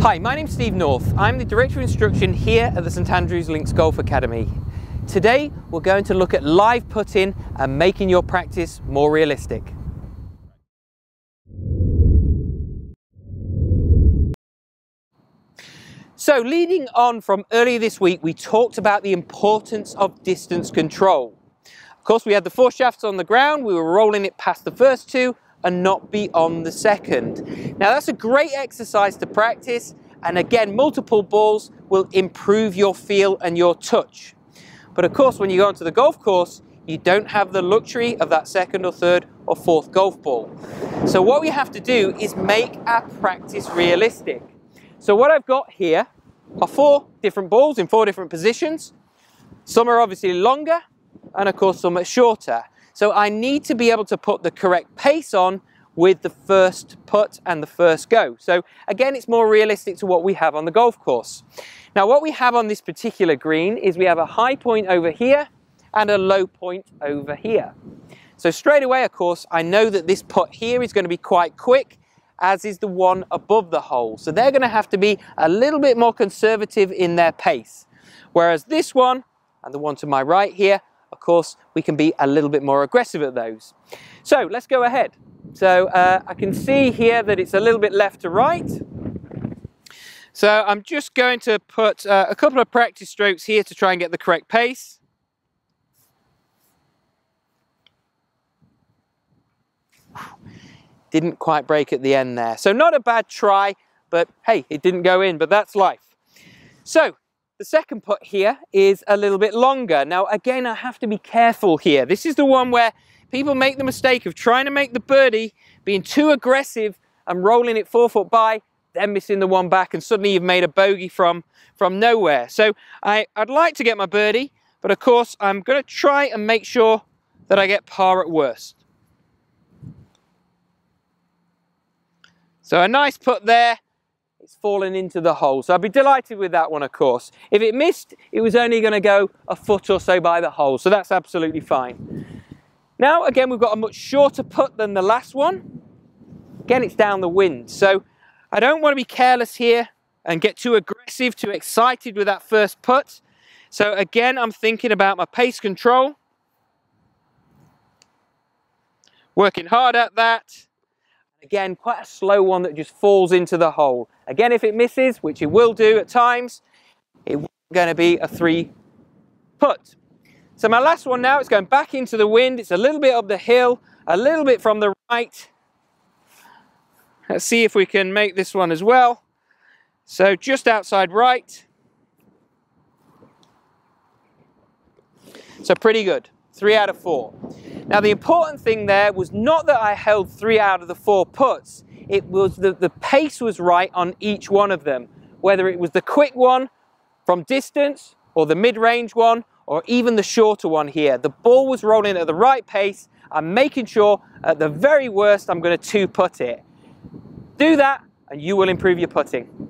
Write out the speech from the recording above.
Hi, my name's Steve North. I'm the Director of Instruction here at the St Andrews Links Golf Academy. Today we're going to look at live putting and making your practice more realistic. So leading on from earlier this week, we talked about the importance of distance control. Of course, we had the 4 shafts on the ground, we were rolling it past the first 2 and not beyond the second. Now that's a great exercise to practice, and again, multiple balls will improve your feel and your touch. But of course, when you go onto the golf course, you don't have the luxury of that 2nd or 3rd or 4th golf ball. So what we have to do is make our practice realistic. So what I've got here are 4 different balls in 4 different positions. Some are obviously longer, and of course some are shorter. So I need to be able to put the correct pace on with the first putt and the first go. So again, it's more realistic to what we have on the golf course. Now what we have on this particular green is we have a high point over here and a low point over here. So straight away, of course, I know that this putt here is going to be quite quick, as is the one above the hole. So they're going to have to be a little bit more conservative in their pace. Whereas this one and the one to my right here, of course, we can be a little bit more aggressive at those. So let's go ahead. So I can see here that it's a little bit left to right. So I'm just going to put a couple of practice strokes here to try and get the correct pace. Didn't quite break at the end there. So not a bad try, but hey, it didn't go in, but that's life. So the second putt here is a little bit longer. Now again, I have to be careful here. This is the one where people make the mistake of trying to make the birdie, being too aggressive and rolling it 4 foot by, then missing the one back, and suddenly you've made a bogey from nowhere. So I'd like to get my birdie, but of course I'm going to try and make sure that I get par at worst. So a nice putt there. It's fallen into the hole. So I'd be delighted with that one, of course. If it missed, it was only going to go a foot or so by the hole. So that's absolutely fine. Now, again, we've got a much shorter putt than the last one. Again, it's down the wind. So I don't want to be careless here and get too aggressive, too excited with that first putt. So again, I'm thinking about my pace control. Working hard at that. Again, quite a slow one that just falls into the hole. Again, if it misses, which it will do at times, it's going to be a 3 putt. So my last one now is going back into the wind. It's a little bit up the hill, a little bit from the right. Let's see if we can make this one as well. So just outside right. So pretty good. 3 out of 4. Now the important thing there was not that I held 3 out of the 4 putts, it was that the pace was right on each one of them. Whether it was the quick one from distance, or the mid-range one, or even the shorter one here. The ball was rolling at the right pace. I'm making sure at the very worst I'm going to 2-putt it. Do that and you will improve your putting.